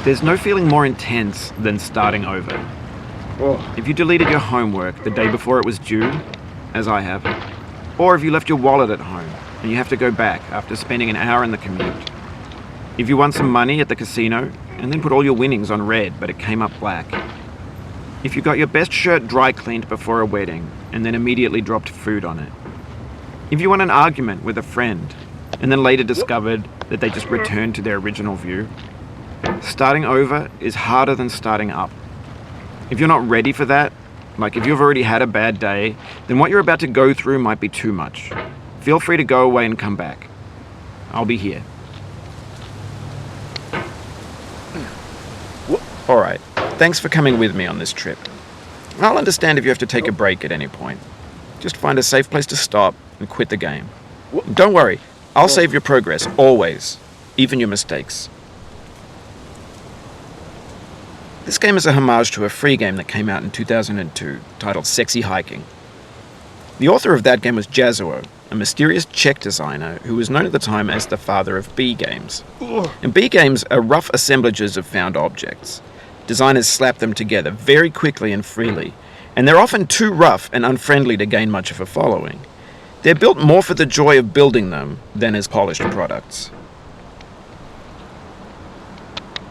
There's no feeling more intense than starting over. If you deleted your homework the day before it was due, as I have, or if you left your wallet at home and you have to go back after spending an hour in the commute. If you won some money at the casino and then put all your winnings on red but it came up black. If you got your best shirt dry cleaned before a wedding and then immediately dropped food on it. If you won an argument with a friend and then later discovered that they just returned to their original view. Starting over is harder than starting up. If you're not ready for that, like if you've already had a bad day, then what you're about to go through might be too much. Feel free to go away and come back. I'll be here. Alright, thanks for coming with me on this trip. I'll understand if you have to take a break at any point. Just find a safe place to stop and quit the game. Don't worry, I'll save your progress, always, even your mistakes. This game is a homage to a free game that came out in 2002, titled Sexy Hiking. The author of that game was Jazuo, a mysterious Czech designer who was known at the time as the father of B games. And B games are rough assemblages of found objects. Designers slap them together very quickly and freely, and they're often too rough and unfriendly to gain much of a following. They're built more for the joy of building them than as polished products.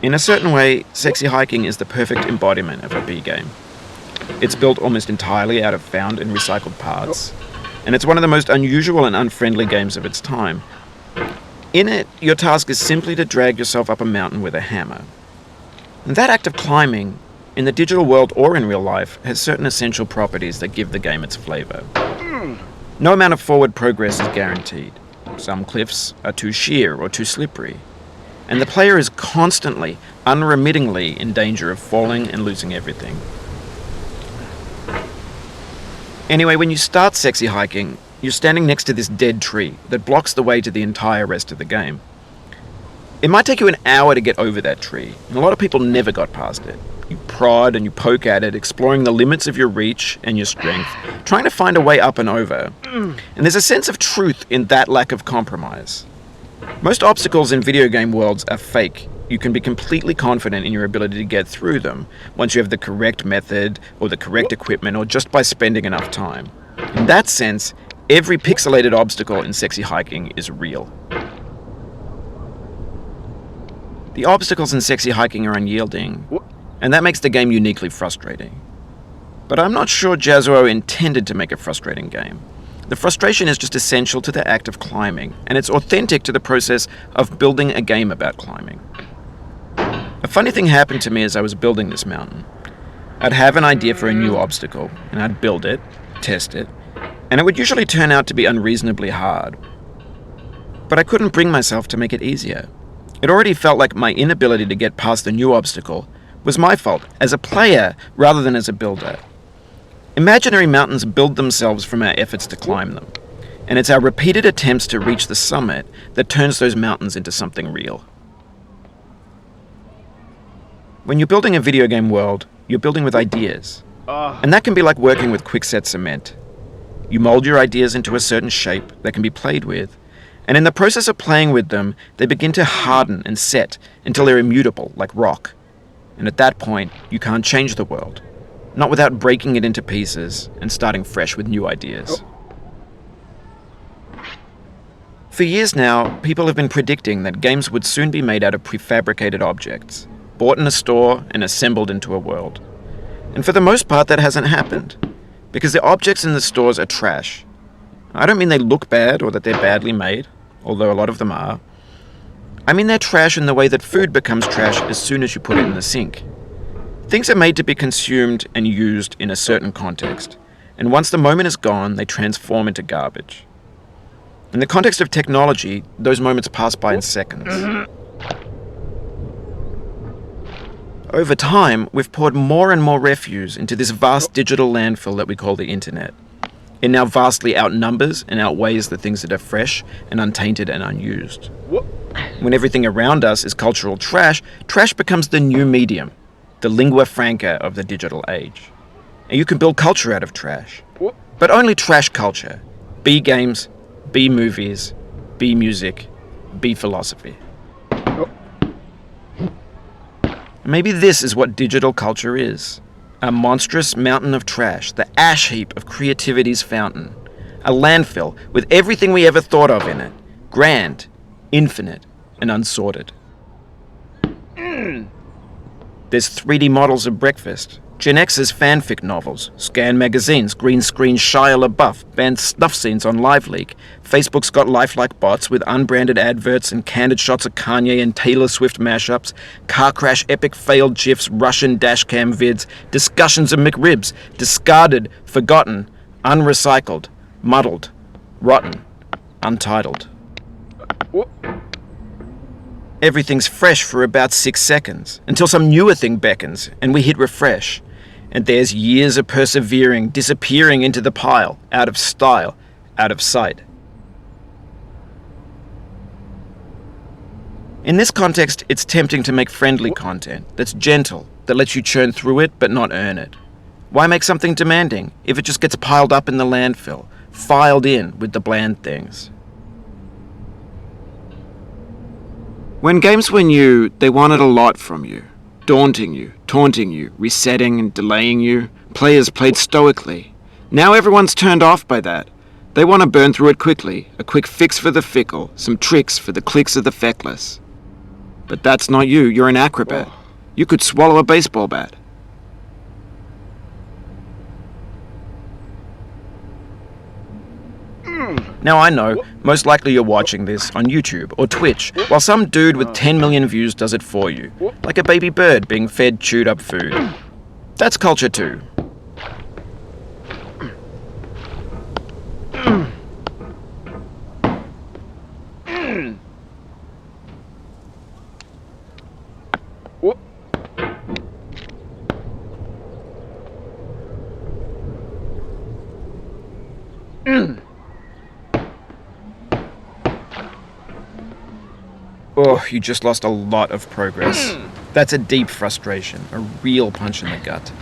In a certain way, Sexy Hiking is the perfect embodiment of a B game. It's built almost entirely out of found and recycled parts, and it's one of the most unusual and unfriendly games of its time. In it, your task is simply to drag yourself up a mountain with a hammer. And that act of climbing, in the digital world or in real life, has certain essential properties that give the game its flavor. No amount of forward progress is guaranteed. Some cliffs are too sheer or too slippery. And the player is constantly, unremittingly in danger of falling and losing everything. Anyway, when you start Sexy Hiking, you're standing next to this dead tree that blocks the way to the entire rest of the game. It might take you an hour to get over that tree, and a lot of people never got past it. You prod and you poke at it, exploring the limits of your reach and your strength, trying to find a way up and over. And there's a sense of truth in that lack of compromise. Most obstacles in video game worlds are fake. You can be completely confident in your ability to get through them once you have the correct method or the correct equipment or just by spending enough time. In that sense, every pixelated obstacle in Sexy Hiking is real. The obstacles in Sexy Hiking are unyielding, and that makes the game uniquely frustrating. But I'm not sure Jazuo intended to make a frustrating game. The frustration is just essential to the act of climbing, and it's authentic to the process of building a game about climbing. A funny thing happened to me as I was building this mountain. I'd have an idea for a new obstacle, and I'd build it, test it, and it would usually turn out to be unreasonably hard. But I couldn't bring myself to make it easier. It already felt like my inability to get past the new obstacle was my fault as a player rather than as a builder. Imaginary mountains build themselves from our efforts to climb them, and it's our repeated attempts to reach the summit that turns those mountains into something real. When you're building a video game world, you're building with ideas, and that can be like working with quickset cement. You mold your ideas into a certain shape that can be played with, and in the process of playing with them, they begin to harden and set until they're immutable, like rock. And at that point, you can't change the world. Not without breaking it into pieces and starting fresh with new ideas. For years now, people have been predicting that games would soon be made out of prefabricated objects, bought in a store and assembled into a world. And for the most part, that hasn't happened, because the objects in the stores are trash. I don't mean they look bad or that they're badly made, although a lot of them are. I mean they're trash in the way that food becomes trash as soon as you put it in the sink. Things are made to be consumed and used in a certain context, and once the moment is gone, they transform into garbage. In the context of technology, those moments pass by in seconds. Over time, we've poured more and more refuse into this vast digital landfill that we call the internet. It now vastly outnumbers and outweighs the things that are fresh and untainted and unused. When everything around us is cultural trash, trash becomes the new medium, the lingua franca of the digital age. And you can build culture out of trash. But only trash culture. B games, B movies, B music, B philosophy. Maybe this is what digital culture is. A monstrous mountain of trash, the ash heap of creativity's fountain. A landfill with everything we ever thought of in it. Grand, infinite, and unsorted. There's 3D models of breakfast, Gen X's fanfic novels, scan magazines, green screen Shia LaBeouf, banned snuff scenes on LiveLeak. Facebook's got lifelike bots with unbranded adverts and candid shots of Kanye and Taylor Swift mashups, car crash epic failed GIFs, Russian dashcam vids, discussions of McRibs, discarded, forgotten, unrecycled, muddled, rotten, untitled. Everything's fresh for about 6 seconds, until some newer thing beckons, and we hit refresh. And there's years of persevering, disappearing into the pile, out of style, out of sight. In this context, it's tempting to make friendly content that's gentle, that lets you churn through it but not earn it. Why make something demanding if it just gets piled up in the landfill, filed in with the bland things? When games were new, they wanted a lot from you. Daunting you, taunting you, resetting and delaying you. Players played stoically. Now everyone's turned off by that. They want to burn through it quickly, a quick fix for the fickle, some tricks for the clicks of the feckless. But that's not you, you're an acrobat. You could swallow a baseball bat. Now I know, most likely you're watching this on YouTube or Twitch, while some dude with 10 million views does it for you, like a baby bird being fed chewed up food. That's culture too. Oh, you just lost a lot of progress. That's a deep frustration, a real punch in the gut.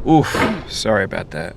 Oof, sorry about that.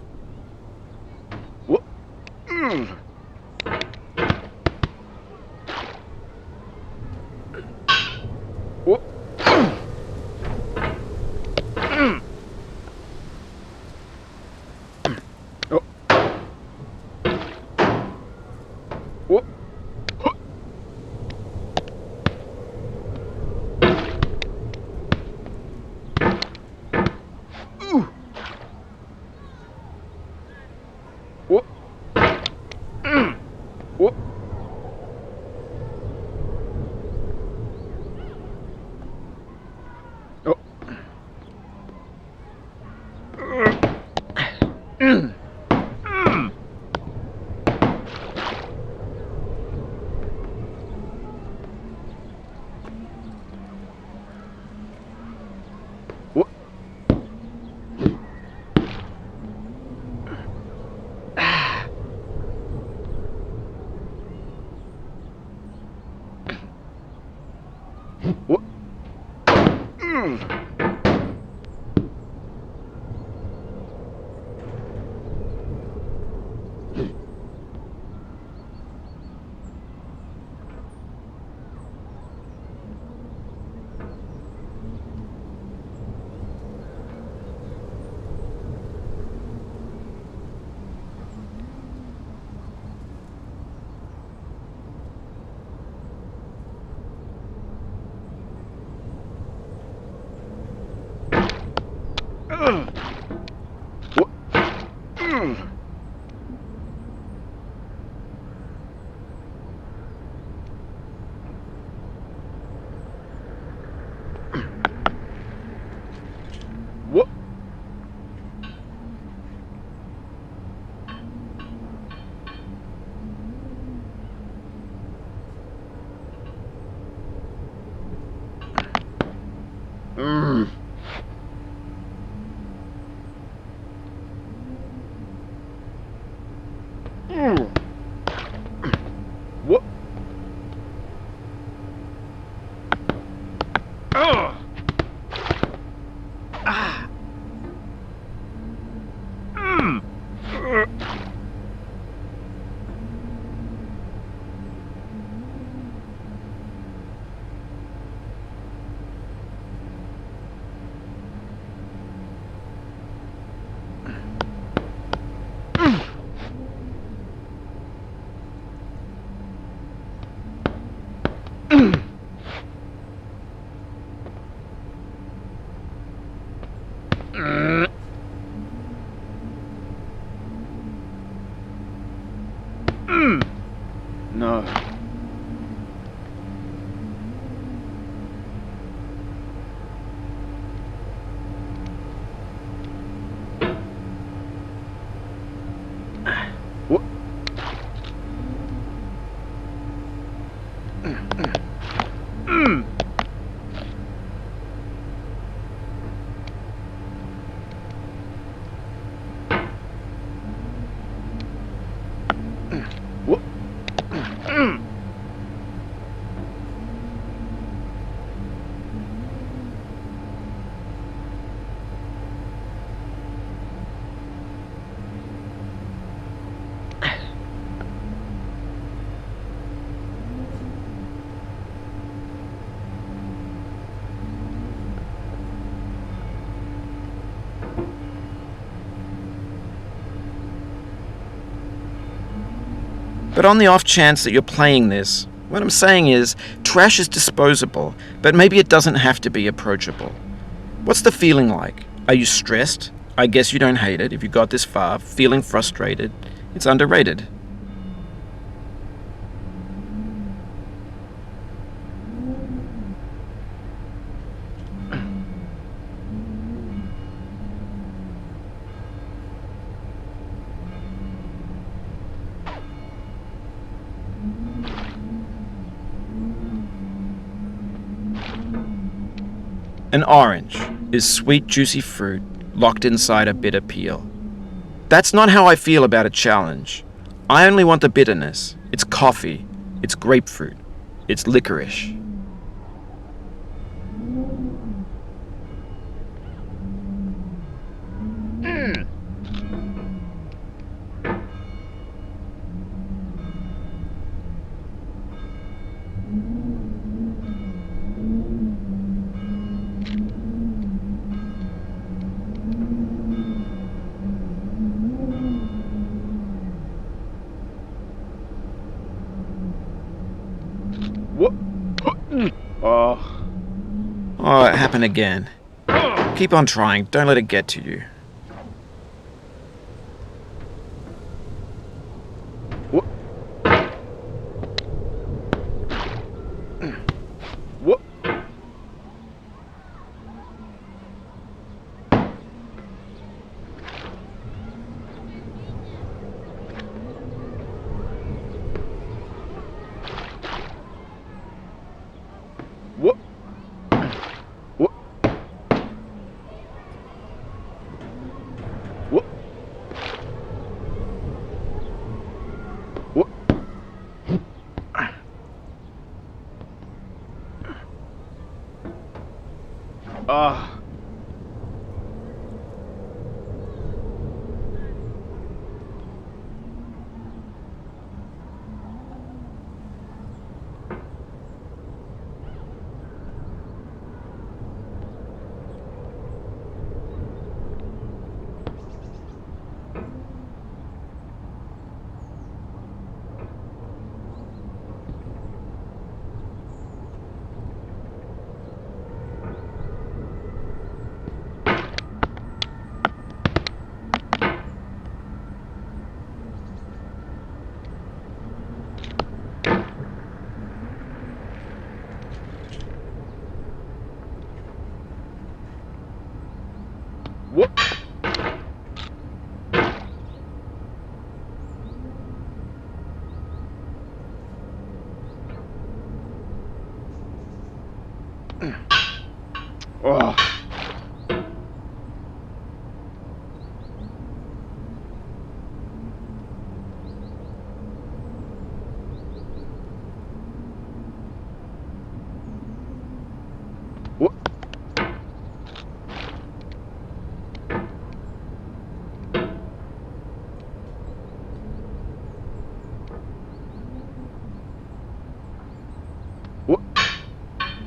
No. What? But on the off chance that you're playing this, what I'm saying is, trash is disposable, but maybe it doesn't have to be approachable. What's the feeling like? Are you stressed? I guess you don't hate it if you got this far. Feeling frustrated? It's underrated. An orange is sweet, juicy fruit locked inside a bitter peel. That's not how I feel about a challenge. I only want the bitterness. It's coffee. It's grapefruit. It's licorice. Oh, it happened again. Keep on trying. Don't let it get to you.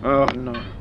Oh no.